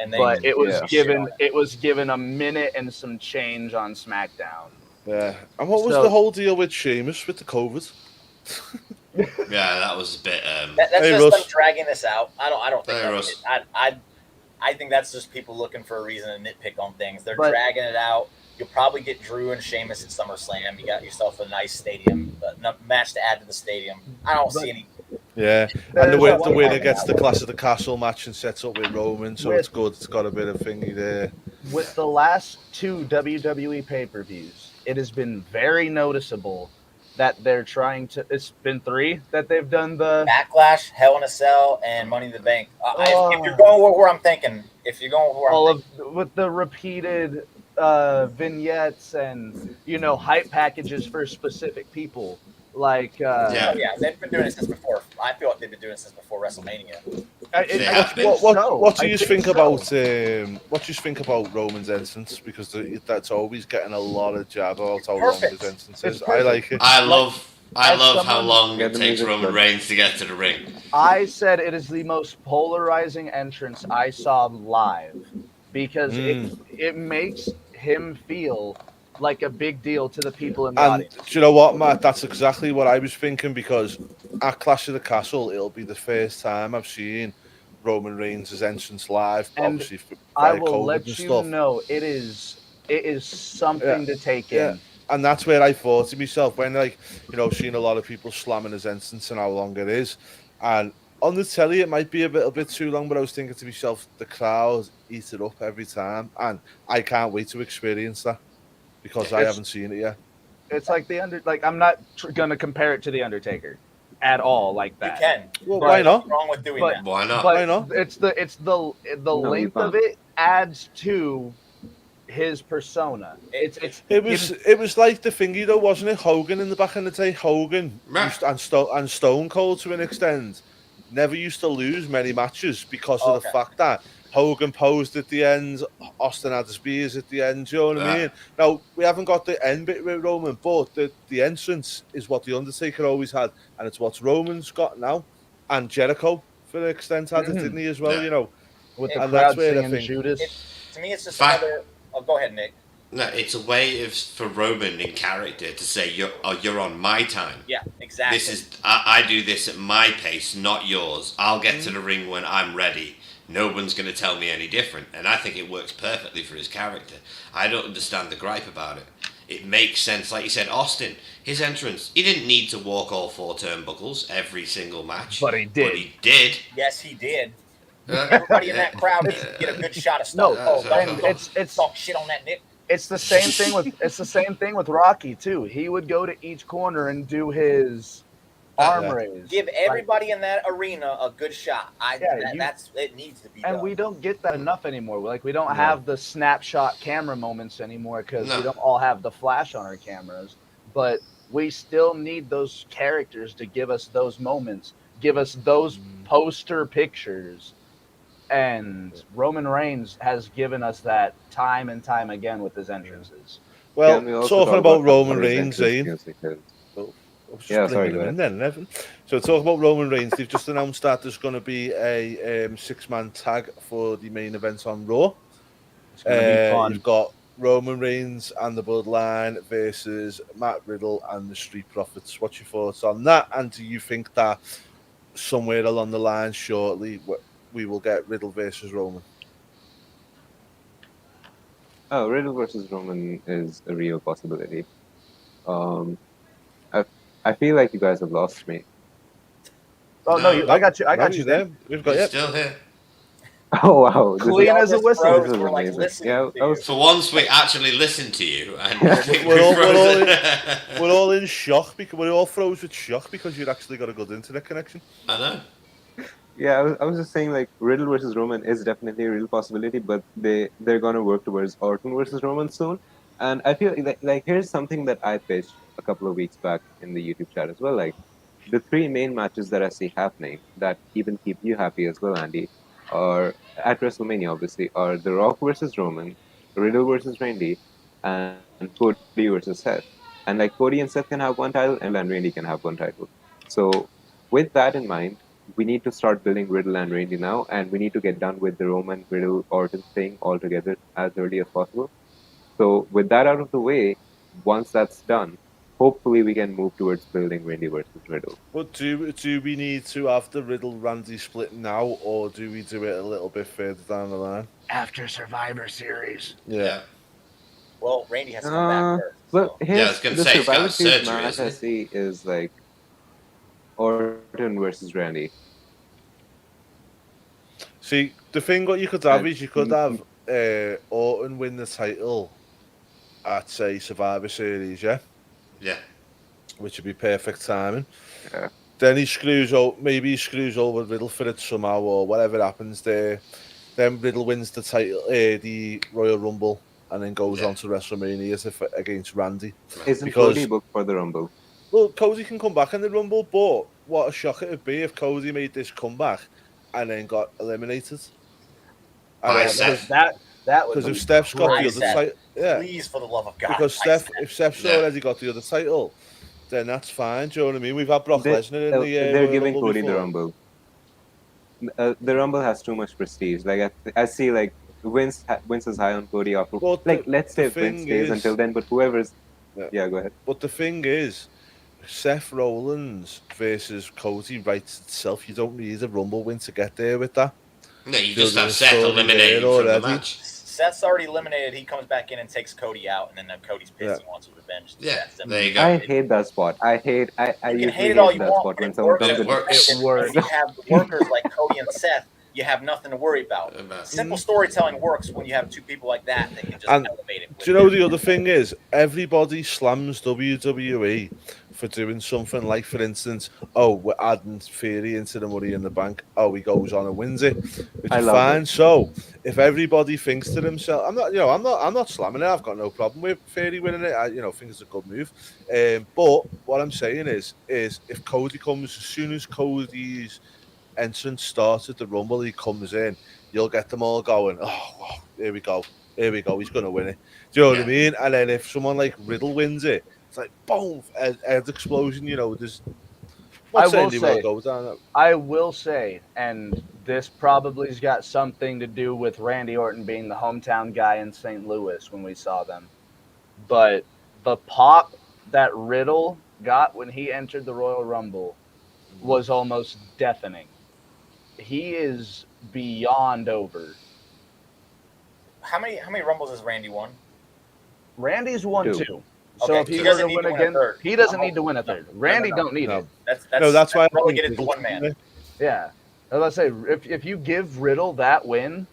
But it was given a minute and some change on SmackDown. Yeah. And what was the whole deal with Sheamus with the COVID? Yeah, that was a bit. That's just them dragging this out. I don't think. I think that's just people looking for a reason to nitpick on things. They're dragging it out. You'll probably get Drew and Sheamus at SummerSlam. You got yourself a nice stadium match to add to the stadium. I don't see any. Yeah, and the winner gets the Clash of the Castle match and sets up with Roman, so it's good. It's got a bit of thingy there. With the last 2 WWE pay-per-views, it has been very noticeable that they're trying to. It's been 3 that they've done the Backlash, Hell in a Cell, and Money in the Bank. If you're going where I'm thinking, with the repeated vignettes and hype packages for specific people. Like they've been doing it since before. I feel like they've been doing it since before WrestleMania. What do you think about Roman's entrance? Because that's always getting a lot of jab about how long his entrance is. I like it. I love how long it takes Roman Reigns to get to the ring. I said it is the most polarizing entrance I saw live because it makes him feel like a big deal to the people in the audience. Do you know what, Matt? That's exactly what I was thinking because at Clash of the Castle, it'll be the first time I've seen Roman Reigns' entrance live. And obviously, I will let you know it is something to take in. And that's where I thought to myself when, seeing a lot of people slamming his entrance and how long it is. And on the telly, it might be a little bit too long, but I was thinking to myself, the crowd eat it up every time. And I can't wait to experience that. Because I haven't seen it yet. It's like I'm not gonna compare it to the Undertaker at all like that. You can. Well, why not? What's wrong with doing that? Why not? But why not? It's the length of it adds to his persona. It was like the thingy though, wasn't it? Hogan in the back in the day. Hogan and Stone Cold to an extent never used to lose many matches because of the fact that Hogan posed at the end, Austin had the spears at the end, do you know what I mean? Now, we haven't got the end bit with Roman, but the entrance is what The Undertaker always had, and it's what Roman's got now, and Jericho, for the extent, had it, didn't he, as well, With the and crowd that's where I singing think... Judas. To me, it's just another... Oh, go ahead, Nick. No, it's a way for Roman in character to say you're on my time. Yeah, exactly. This is I do this at my pace, not yours. I'll get to the ring when I'm ready. No one's going to tell me any different, and I think it works perfectly for his character. I don't understand the gripe about it. It makes sense, like you said, Austin. His entrance, he didn't need to walk all 4 turnbuckles every single match, But he did. But he did. Yes, he did. Everybody in that crowd needs to get a good shot of stuff. No, Don't talk shit on that Nick. It's the same thing with Rocky too. He would go to each corner and do his arm raise. Give everybody in that arena a good shot. It needs to be and done. we don't get that enough anymore. Like we don't have the snapshot camera moments anymore because we don't all have the flash on our cameras. But we still need those characters to give us those moments, give us those poster pictures. And Roman Reigns has given us that time and time again with his entrances. Well, Can we also talking talk about Roman his Reigns, entrance music? Yeah, sorry, go ahead. So talking about Roman Reigns, they've just announced that there's going to be a 6-man tag for the main event on Raw. It's going to be fun. You've got Roman Reigns and the Bloodline versus Matt Riddle and the Street Profits. What's your thoughts on that? And do you think that somewhere along the line shortly we will get Riddle versus Roman? Oh, Riddle versus Roman is a real possibility. I feel like you guys have lost me. Oh no, I got you. I got you there. there. We've got He's you. still here. Oh wow! Clean as a whistle. Froze, This is we're like amazing. listening Yeah, to I was you. For once, we actually listened to you, and We're all in shock because we're all froze with shock because you've actually got a good internet connection. I know. Yeah, I was just saying like Riddle versus Roman is definitely a real possibility, but they're gonna work towards Orton versus Roman soon. And I feel like here's something that I pitched a couple of weeks back in the YouTube chat as well. Like the 3 main matches that I see happening that even keep you happy as well, Andy, are at WrestleMania obviously are The Rock versus Roman, Riddle versus Randy, and Cody versus Seth. And like Cody and Seth can have one title, and then Randy can have one title. So with that in mind, we need to start building Riddle and Randy now, and we need to get done with the Roman Riddle Orton thing altogether as early as possible. So with that out of the way, once that's done, hopefully we can move towards building Randy versus Riddle. But do we need to have the Riddle Randy split now, or do we do it a little bit further down the line? After Survivor Series. Yeah. Well, Randy has to come back first. Well, so. here's I was gonna the say, he's got Survivor Series surgery, match isn't I he? see is like Orton versus Randy. See, the thing what you could have is you could have Orton win the title at, say, Survivor Series, yeah? Yeah. Which would be perfect timing. Yeah. Then maybe he screws over Riddle for it somehow, or whatever happens there. Then Riddle wins the title, the Royal Rumble, and then goes on to WrestleMania against Randy. Isn't Cody booked for the Rumble? Well, Cody can come back in the Rumble, but what a shock it would be if Cody made this comeback and then got eliminated. By And Seth. That would because be if Steph's got the Christ, other title, yeah, Please, for the love of God. because if Steph's Yeah. already got the other title, then that's fine. Do you know what I mean? We've had Brock Lesnar in the They're Royal giving Rumble Cody the before. Rumble. The Rumble has too much prestige. Like I see, like Vince is high on Cody after. Well, like the- let's say the thing Vince stays is- until then, but whoever's Yeah. go ahead. But the thing is, Seth Rollins versus Cody writes itself. You don't need a Rumble win to get there with that. No, you There's just have a Seth story eliminated there from the already. match. Seth's already eliminated. He comes back in and takes Cody out, and then Cody's pissed. Yeah. He wants his revenge. Yeah, That's simple. there you go. I hate that spot. I You usually can hate it all you that want, spot but when it someone works. comes It in. works. If you have workers like Cody and Seth, you have nothing to worry about. Simple storytelling works when you have 2 people like that that can just And elevate it. Do you know the other thing is? Everybody slams WWE for doing something like, for instance, we're adding Theory into the Money in the Bank. He goes on and wins it, which I is love fine. it. So if everybody thinks to themselves, I'm not slamming it. I've got no problem with Theory winning it. I think it's a good move. But what I'm saying is if Cody comes, as soon as Cody's entrance starts at the Rumble, he comes in, you'll get them all going, here we go, he's going to win it. Do you know what I mean? And then if someone like Riddle wins it, it's like, boom, head explosion, there's... I Not saying will they say- will go down. I will say, and this probably's got something to do with Randy Orton being the hometown guy in St. Louis when we saw them. but the pop that Riddle got when he entered the Royal Rumble was almost deafening. He is beyond over. How many Rumbles has Randy won? Randy's won Two. two. So Okay, if he he were doesn't to need win to win a again, third. he doesn't No, need to win a no, third. Randy no. don't need No. it. That's No, that's why I think relegated to Riddle one man. should win Yeah. I was about to say, if you give Riddle that win,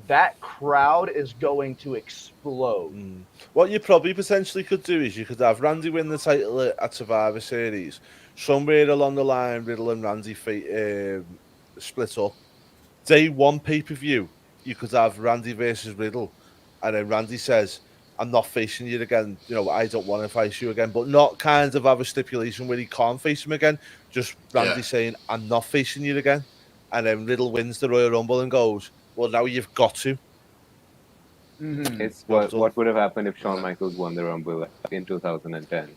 that crowd is going to explode. it. What you probably potentially could do is you could have Randy win the title at Survivor Series. Somewhere along the line, Riddle and Randy split up. Day one pay-per-view, you could have Randy versus Riddle, and then Randy says, I'm not facing you again. You know, I don't want to face you again, but not kind of have a stipulation where he can't face him again. Just Randy Yeah. saying, I'm not facing you again. And then Riddle wins the Royal Rumble and goes, well, now you've got to. Mhm. It's Well what would have happened if Shawn Yeah. Michaels won the Rumble in 2010.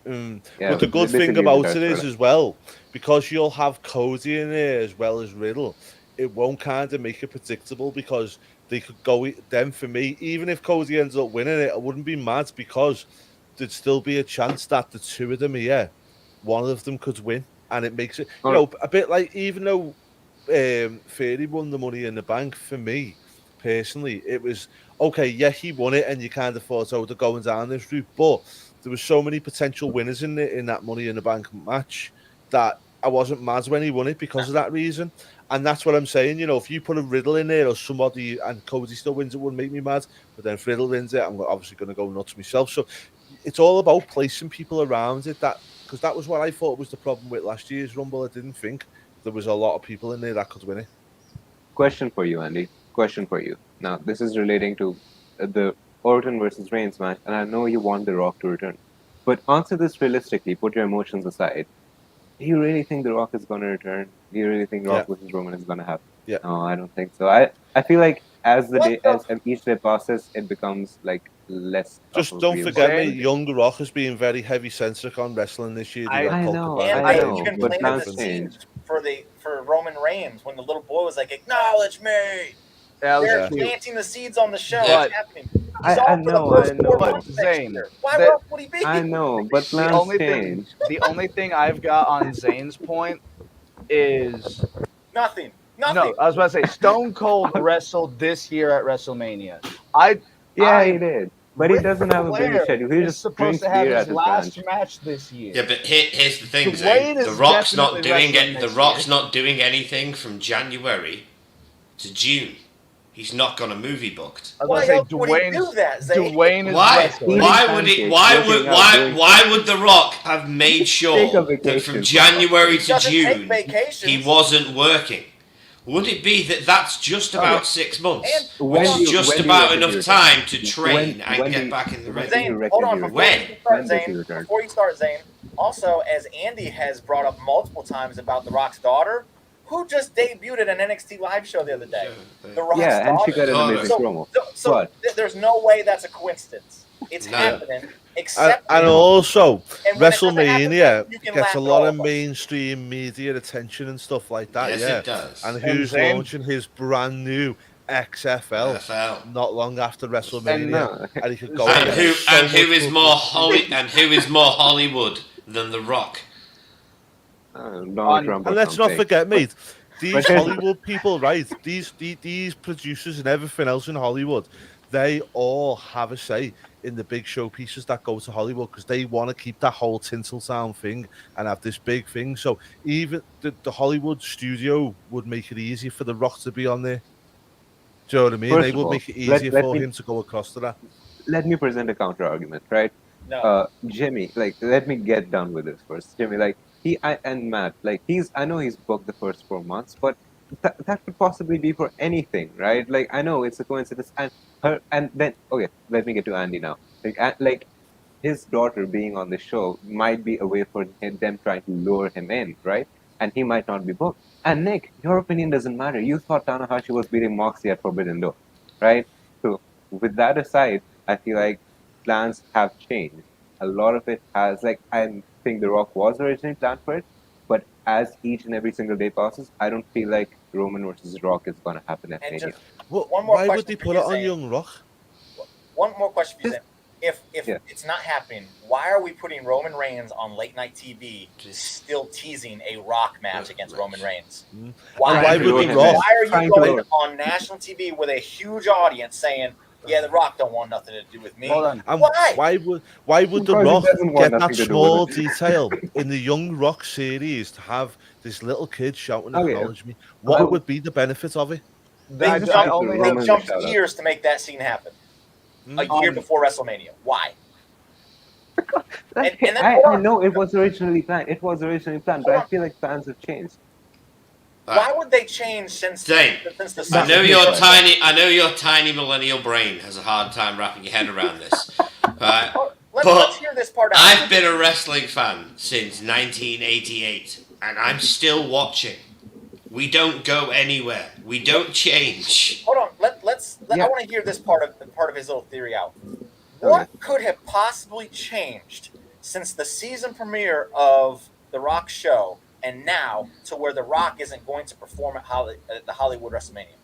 Yeah, But the good thing basically the about entire it is storyline. as well, because you'll have Cody in there as well as Riddle, it won't kind of make it predictable because they could go. Then for me, even if Cody ends up winning it, I wouldn't be mad because there'd still be a chance that the two of them here, one of them could win, and it makes it a bit like, even though Theory won the Money in the Bank, for me personally, it was okay. Yeah, he won it, and you kind of thought, oh, they're going down this route, but there were so many potential winners in that Money in the Bank match that I wasn't mad when he won it because of that reason. And that's what I'm saying. You know, if you put a Riddle in there or somebody and Cody still wins, it wouldn't make me mad. But then if Riddle wins it, I'm obviously going to go nuts myself. So it's all about placing people around it. Because that was what I thought was the problem with last year's Rumble. I didn't think there was a lot of people in there that could win it. Question for you, Andy. Question for you. Now, this is relating to the Orton versus Reigns match, and I know you want The Rock to return. But answer this realistically, put your emotions aside. Do you really think The Rock is going to return? Do you really think Rock versus Roman is going to happen? Yeah. No, I don't think so. I feel like as each day passes, it becomes like less. Just of a don't real forget, possibility. mate, Young Rock has been very heavy centric on wrestling this year. They got I Colt know, Cabana, And I they know, even but planted plans the change. seeds for Roman Reigns when the little boy was like, "Acknowledge me." That was They're cute. planting the seeds on the show. But- It's happening. I He's on for the know, first I 4 know. months next Zane, year. Why that- else would he be? I know, but The plans only change. thing I've got on Zane's point is Nothing. no. I was about to say Stone Cold wrestled this year at WrestleMania. Yeah, he did. But he Ric doesn't have a busy Flair schedule. He is just supposed drinks to have beer his at his last ranch. match this year. Yeah, but here's the thing, Dwayne Zane. The is Rock's not definitely doing wrestling it. The next Rock's year. not doing anything from January to June. He's not got a movie booked. I was Why about to else say would he do that, Zane? Dwayne is Why? wrestling. Why would it? Why would The Rock have made Take sure a that from vacation. January He to doesn't take June vacations. he wasn't working? Would it be that that's just about 6 months? And Which When is do- just when do you about reckon enough he time to returns? train When and do get you- back in the when ring. do you Zane, reckon hold on. he Before When? you start, When does he Zane, return? before you start, Zane, also, as Andy has brought up multiple times about The Rock's daughter, who just debuted at an NXT live show the other day. The Rock's Yeah, and she daughter. got an amazing So- promo. So But- there's no way that's a coincidence. It's No. happening. Except And also, and when it doesn't happen, WrestleMania you can gets laugh a at lot all of us. mainstream media attention and stuff like that. Yes, yeah, it does. and And who's Zayn? launching his brand new XFL NFL. not long after WrestleMania, no. and he could go. And there. who So and much who is football. more Hollywood than The Rock? Donald Trump. And or let's not something. forget, mate, these but here's- Hollywood people, right? These producers and everything else in Hollywood, they all have a say in the big showpieces that go to Hollywood because they want to keep that whole Tinseltown thing and have this big thing. So even the Hollywood studio would make it easier for The Rock to be on there. Do you know what I mean? First They of would all, make it let easier for me- him to go across to that. Let me present a counter argument, right? No. Jimmy, like, let me get done with this first. Jimmy, like, and Matt, like, I know he's booked the first 4 months, but that could possibly be for anything, right? Like, I know it's a coincidence, and then, okay, let me get to Andy now. Like, his daughter being on the show might be a way for them trying to lure him in, right? And he might not be booked. And Nick, your opinion doesn't matter. You thought Tanahashi was beating Moxley at Forbidden Door, right? So, with that aside, I feel like plans have changed. A lot of it has, like, I think The Rock was originally planned for it, but as each and every single day passes, I don't feel like Roman versus Rock is going to happen at And Mania. just Well, one more why would question they for put you, it on Zane. Young Rock? one more question for you, Zane. if Yeah. it's not happening, why are we putting Roman Reigns on late night TV, Just- still teasing a Rock match against Roman Reigns? Mm. Why? And why would Why The Rock- are you Trying to going go- on national TV with a huge audience saying, "Yeah, The Rock don't want nothing to do with me"? Hold on. And Why? why would the Because he Rock doesn't want get nothing that to do small with it. detail in the Young Rock series to have this little kid shouting, Okay. "Acknowledge me"? What Well- would be the benefit of it? They I jumped, only they Roman jumped shout out. years to make that scene happen. A Mm. year before WrestleMania. Why? Like, and then I hold on. know it was originally planned. It was originally planned, but Hold I feel like plans have changed. Why would they change since Dane, the I season? know your Right. tiny millennial brain has a hard time wrapping your head around this. Right? But Let's hear this part out. I've been a wrestling fan since 1988, and I'm still watching. We don't go anywhere. We don't change. Hold on. Yeah. I want to hear this part of his little theory out. What could have possibly changed since the season premiere of The Rock show and now to where The Rock isn't going to perform at the Hollywood WrestleMania?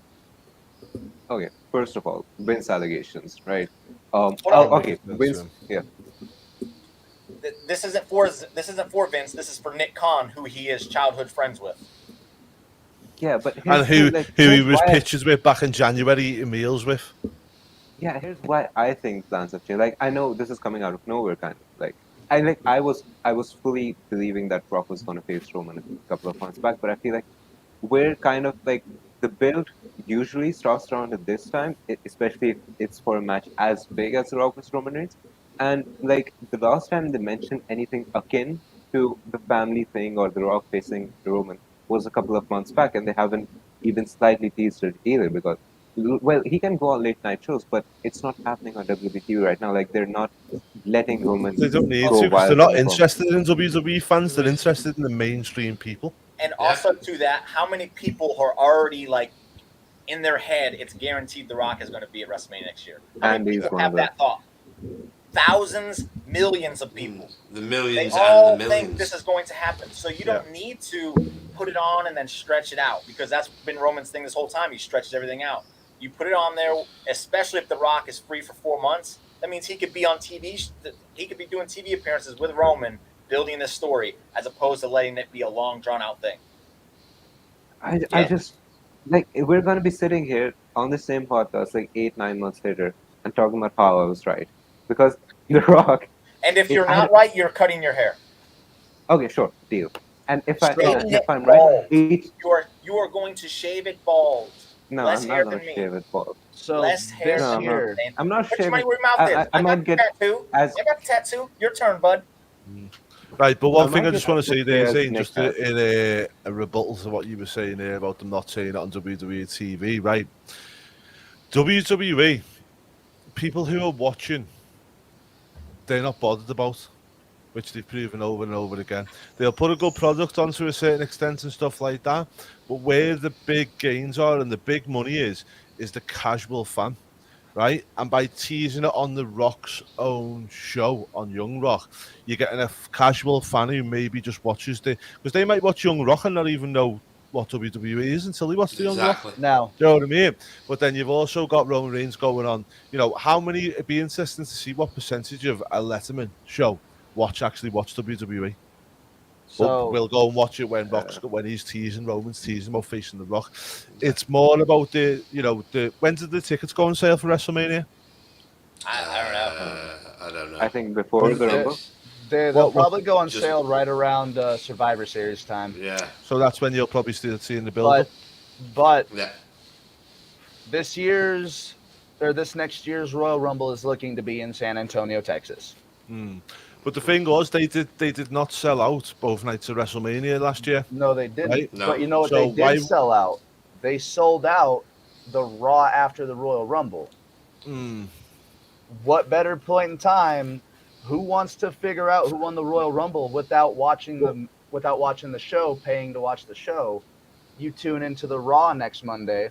Okay, first of all, Vince allegations, right? on. Okay, Vince. Yeah, This isn't for Vince. This is for Nick Khan, who he is childhood friends with. yeah, but And here's the who thing, he here's was why- pictures with back in January eating meals with. Yeah, here's why I think plans have changed. Like, I know this is coming out of nowhere, kind of. I was fully believing that Brock was going to face Roman a couple of months back, but I feel like we're kind of like the build usually starts around at this time, especially if it's for a match as big as The Rock vs Roman Reigns. And like the last time they mentioned anything akin to the family thing or The Rock facing Roman was a couple of months back, and they haven't even slightly teased it either because. Well, he can go on late night shows, but it's not happening on WWE right now. Like, they're not letting Roman. They don't need go to because wild they're not on the phone. interested in WWE fans. They're interested in the mainstream people. And Yeah. also to that, how many people are already like in their head? It's guaranteed The Rock is going to be at WrestleMania next year. How And many he's people one have of them. that thought? Thousands, millions of people. The They millions all and the think millions. this is going to happen. So you don't need to put it on and then stretch it out because that's been Roman's thing this whole time. He stretches everything out. You put it on there, especially if The Rock is free for 4 months. That means he could be on TV. He could be doing TV appearances with Roman, building this story, as opposed to letting it be a long, drawn-out thing. I Yeah. just like we're gonna be sitting here on the same podcast like 8-9 months later and talking about how I was right because The Rock. And if It- you're I not right, you're cutting your hair. Okay, sure, deal. And if Straightening if it I'm right, bald. each You are going to shave it bald. no, Less I'm hair not than gonna me. shave it bald. So Less hair this No, I'm not. year, I'm not Put your shaving. money where your mouth is. I I might got the get tattoo. as I got the tattoo. Your turn, bud. Right, but one I thing might I just get want to say as there, much Zane, as just Nick in a rebuttal to what you were saying there about them not saying it on WWE TV, right? WWE, people who are watching, they're not bothered about, which they've proven over and over again. They'll put a good product on to a certain extent and stuff like that, but where the big gains are and the big money is the casual fan. Right, and by teasing it on The Rock's own show on Young Rock, you're getting a casual fan who maybe just watches because they might watch Young Rock and not even know what WWE is until they watch the Young Rock. Exactly. now Do you know what I mean? But then you've also got Roman Reigns going on. You know, how many? It'd be interesting to see what percentage of a Letterman show actually watch WWE. But so we'll go and watch it when he's teasing Roman's teasing about facing The Rock. It's more about when did the tickets go on sale for WrestleMania? I don't know. I don't know. I think before the Rumble. they'll What- probably go on just- sale right around Survivor Series time. Yeah. So that's when you'll probably still see in the build. But Yeah. this next year's Royal Rumble is looking to be in San Antonio, Texas. But the thing was, they did not sell out both nights of WrestleMania last year. No, they didn't. Right. No. But you know what So they did why- sell out? They sold out the Raw after the Royal Rumble. What better point in time? Who wants to figure out who won the Royal Rumble without watching the show, paying to watch the show? You tune into the Raw next Monday.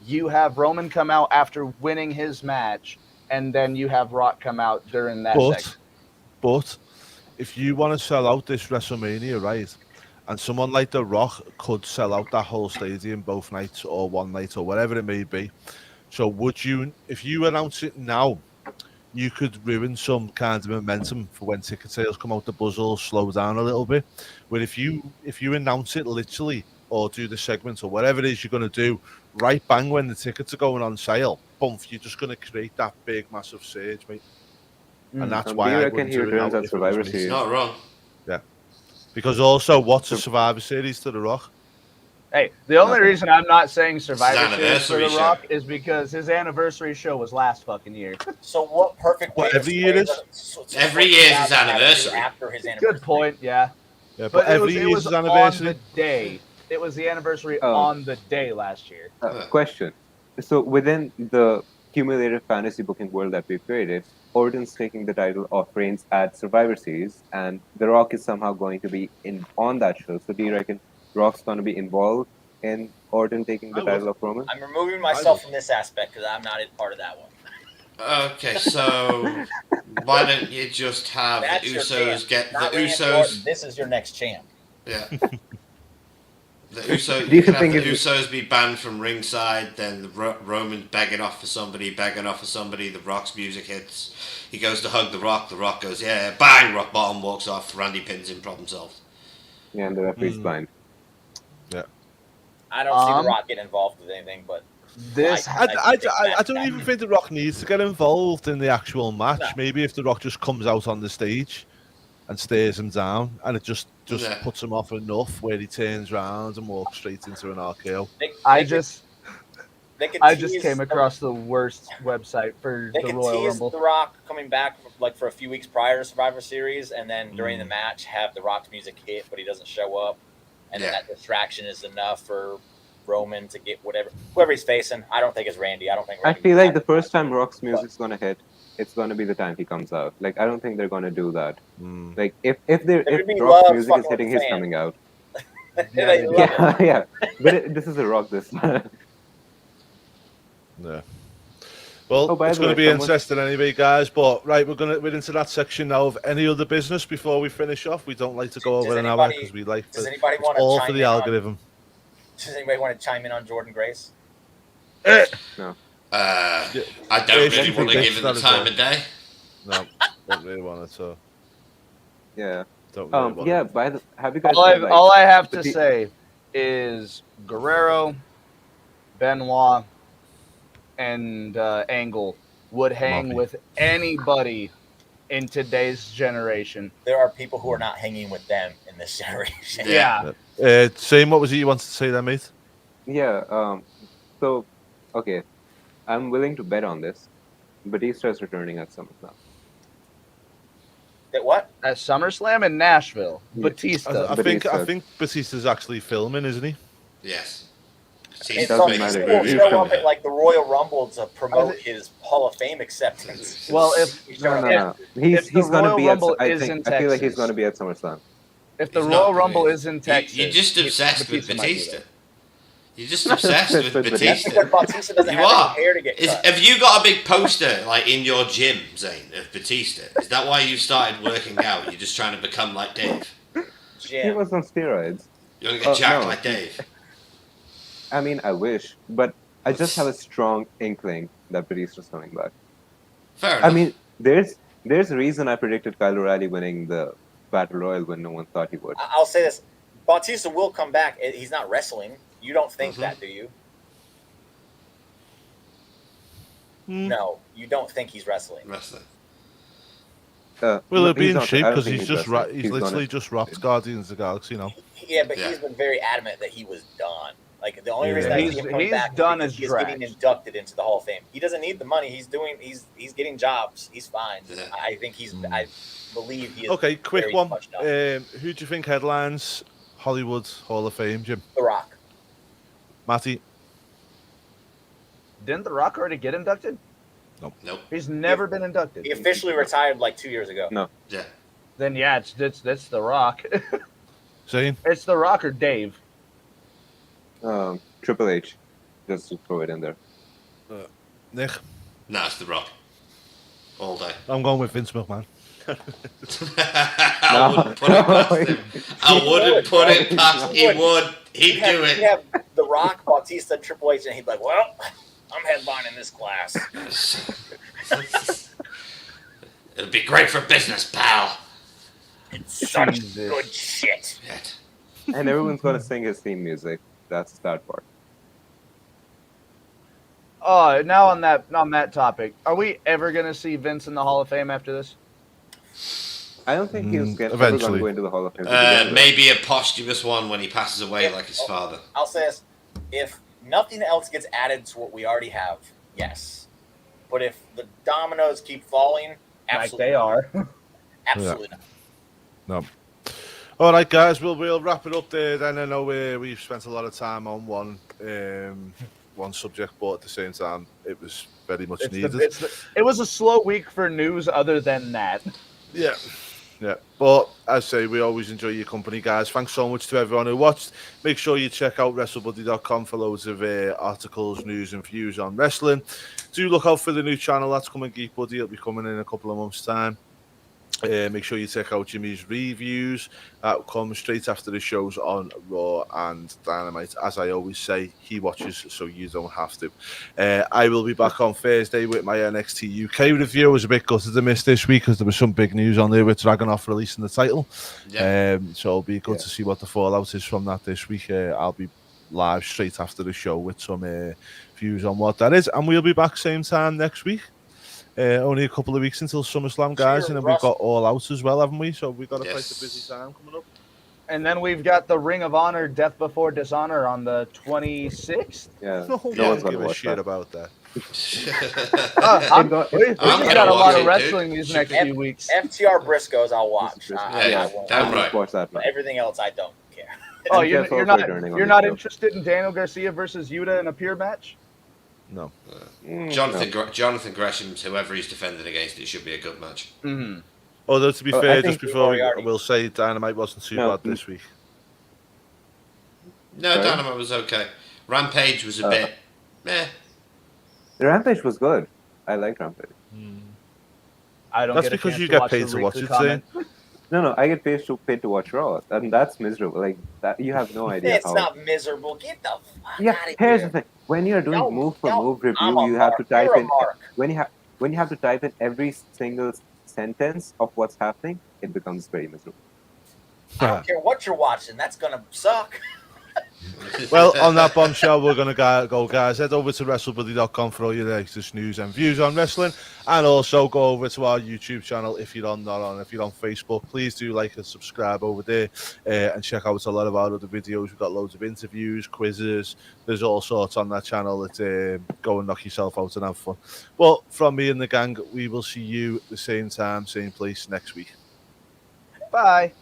You have Roman come out after winning his match, and then you have Rock come out during that segment. But if you want to sell out this WrestleMania, right, and someone like The Rock could sell out that whole stadium both nights or one night or whatever it may be, so would you, if you announce it now, you could ruin some kind of momentum for when ticket sales come out. The buzz will slow down a little bit. Where if you announce it literally or do the segment or whatever it is you're going to do, right bang when the tickets are going on sale, boom, you're just going to create that big massive surge, mate. And that's Do why you I reckon wouldn't he do it returns now at if it was Survivor me. Series? Not wrong. Because also, what's a Survivor Series to The Rock? Hey, the only Nothing. reason I'm not saying Survivor Series for anniversary The show. Rock is because his anniversary show was last fucking year. So what perfect way What, to every year sway is? Every year is his anniversary. after his anniversary. Good point, yeah. Yeah, But every it year's was his on anniversary. the day. It was the anniversary Oh. on the day last year. Question. So within the cumulative fantasy booking world that we've created, Orton's taking the title of Reigns at Survivor Series, and The Rock is somehow going to be on that show. So do you reckon Rock's going to be involved in Orton taking the I would. title of Roman? I'm removing myself from this aspect because I'm not in part of that one. Okay, so why don't you just have That's the your Usos champ. get the Not Randy Orton. Usos? This is your next champ. Yeah. The Usos, Do you you can have think the it's- Usos be banned from ringside, then the Roman's begging off for somebody, The Rock's music hits. He goes to hug The Rock goes, yeah, bang, rock bottom, walks off, Randy pins him, problem solved. Yeah, and the referee's blind. I don't see Um, The Rock getting involved with anything, but This I don't even think The Rock needs to get involved in the actual match. No. Maybe if The Rock just comes out on the stage and stares him down, and it just Yeah. puts him off enough where he turns round and walks straight into an RKO. I they just tease came across the worst website for They the could Royal tease Rumble. The Rock coming back for a few weeks prior to Survivor Series, and then during Mm. the match have The Rock's music hit, but he doesn't show up, and then Yeah. that distraction is enough for Roman to get whoever he's facing. I don't think it's Randy. I don't think. I Randy feel would like the have first that. time Rock's music's going to hit, it's going to be the time he comes out. Like, I don't think they're going to do that. Mm. Like, if Everybody Rock's loves music is fucking hitting, with he's fans. coming out. They love it. Yeah, yeah. But this is a Rock this time. Yeah. Well, Oh, by it's the going to way, be someone- interesting anyway, guys. But right, we're into that section now of any other business before we finish off. We don't like to go Does over an hour anybody- because we like Does to, anybody it's want to all chime for the in algorithm. Does anybody want to chime in on Jordan Grace? I Yeah. don't Yeah, really she's want to a give him the bitch, that time is of day. No, don't really want it. So Yeah. don't really want Yeah. it. Have you guys? All heard, like, I have to the- say is Guerrero, Benoit, and Angle would hang Moffy. with anybody in today's generation. There are people who are not hanging with them in this generation. Yeah. Same. What was it you wanted to say there, mate? Yeah. So, okay, I'm willing to bet on this. Batista is returning at SummerSlam. That what? At SummerSlam in Nashville, Yeah. Batista. I Batista. think Batista's actually filming, isn't he? Yes. And It so doesn't he matter. will He's show coming. up at like the Royal Rumble to promote I his Hall of Fame acceptance. Well, if He's No, showing no, up- no. He's if the going to Royal be Rumble at. is in I feel like he's Texas- going to be at SummerSlam. if the He's Royal not, Rumble really. is in Texas, You're just obsessed with might be Batista. there. You're just obsessed with With That's Batista. because Bautista doesn't You have are. any hair to get cut. Have you got a big poster like in your gym, Zane, of Batista? Is that why you started working out? You're just trying to become like Dave. He Jim, was on steroids. You want to get jacked No. like Dave? I mean, I wish, but I just have a strong inkling that Batista's coming back. Fair enough. I mean, there's a reason I predicted Kyle O'Reilly winning the Battle Royal when no one thought he would. I'll say this: Bautista will come back. He's not wrestling. You don't think Mhm. that, do you? Hmm. No, you don't think he's wrestling. Wrestling. Well, no, he'll be he's in not- shape I don't because think he's just wrestling. he's literally gonna- just wrapped Guardians of the Galaxy, you know. Yeah, but Yeah. he's been very adamant that he was done. Like the only Yeah. reason I see He's- him coming he's back done is as because he's getting Drax. inducted into the Hall of Fame. He doesn't need the money. He's getting jobs. He's fine. Yeah. I think he's. Mm. I believe he is. Okay, quick very one. much done. Who do you think headlines Hollywood Hall of Fame, Jim? The Rock. Matty? Didn't The Rock already get inducted? Nope. He's never been inducted. He officially retired like 2 years ago. No. Yeah. Then yeah, it's The Rock. Zane? It's The Rock or Dave. Triple H, just to throw it in there. Nick? Nah, it's The Rock. All day. I'm going with Vince McMahon. I wouldn't put it past him. I wouldn't put it past. He would. He'd do You it. have The Rock, Bautista, Triple H, and he'd be like, "Well, I'm headlining this class." It'll be great for business, pal. It's such Jesus. good shit. Shit. And everyone's gonna sing his theme music. That's the start part. Oh, now on that topic, are we ever gonna see Vince in the Hall of Fame after this? I don't think he's ever Eventually. gonna go into the Hall of Fame. to begin with. Maybe a posthumous one when he passes away like his father. I'll say this: if nothing else gets added to what we already have, yes. But if the dominoes keep falling, Like absolutely, they are. absolutely not. No. All right, guys, we'll wrap it up there. Then I know we've spent a lot of time on one subject, but at the same time, it was very much needed. It was a slow week for news. Other than that, Yeah. But as I say, we always enjoy your company, guys. Thanks so much to everyone who watched. Make sure you check out WrestleBuddy.com for loads of articles, news, and views on wrestling. Do look out for the new channel that's coming, Geek Buddy. It'll be coming in a couple of months' time. Make sure you check out Jimmy's reviews. That will come straight after the shows on Raw and Dynamite. As I always say, he watches, so you don't have to. I will be back on Thursday with my NXT UK review. I was a bit gutted to miss this week because there was some big news on there with Dragunov releasing the title. Yeah. So it'll be good to see what the fallout is from that this week. I'll be live straight after the show with some views on what that is. And we'll be back same time next week. Only a couple of weeks until SummerSlam, guys, Cheers, and then Russell. we've got All Out as well, haven't we? So we've got a Yes. quite a busy time coming up. and then we've got the Ring of Honor Death Before Dishonor on the 26th. Yeah. No No one one's gonna give a watch shit that. about that. I'm, got- we, we've I'm got gonna a lot watch of it, wrestling dude. these next F- few weeks. FTR Briscoes, I'll watch. Yeah, I won't. damn I'll right. just watch that one. Everything else, I don't care. Oh, And you're, Jeff you're also not returning on you're the not show. interested in Daniel Garcia versus Yuta in a pure match? No. Jonathan Gresham's, whoever he's defending against, it should be a good match. Mm-hmm. Although, to be Oh, I fair, think just before Moriarty. we'll say Dynamite wasn't too No. bad this week. No, Sorry? Dynamite was okay. Rampage was a bit meh. The Rampage was good. I like Rampage. I don't That's get a because chance you to get watch paid the to watch Riku it, comment. No, I get paid to watch Raw, and that's miserable. Like that, you have no idea It's how. not miserable. Get the fuck Yeah, out of here's here. the thing. When you're doing No, move for no, move I'm review, a you have to mark. type You're a in mark. when you have to type in every single sentence of what's happening. It becomes very miserable. I don't care what you're watching. That's gonna suck. Well, on that bombshell, we're going to go, guys. Head over to WrestleBuddy.com for all your latest news and views on wrestling. And also go over to our YouTube channel if you're not on. If you're on Facebook, please do like and subscribe over there and check out a lot of our other videos. We've got loads of interviews, quizzes. There's all sorts on that channel. Go and knock yourself out and have fun. But from me and the gang, we will see you the same time, same place next week. Bye.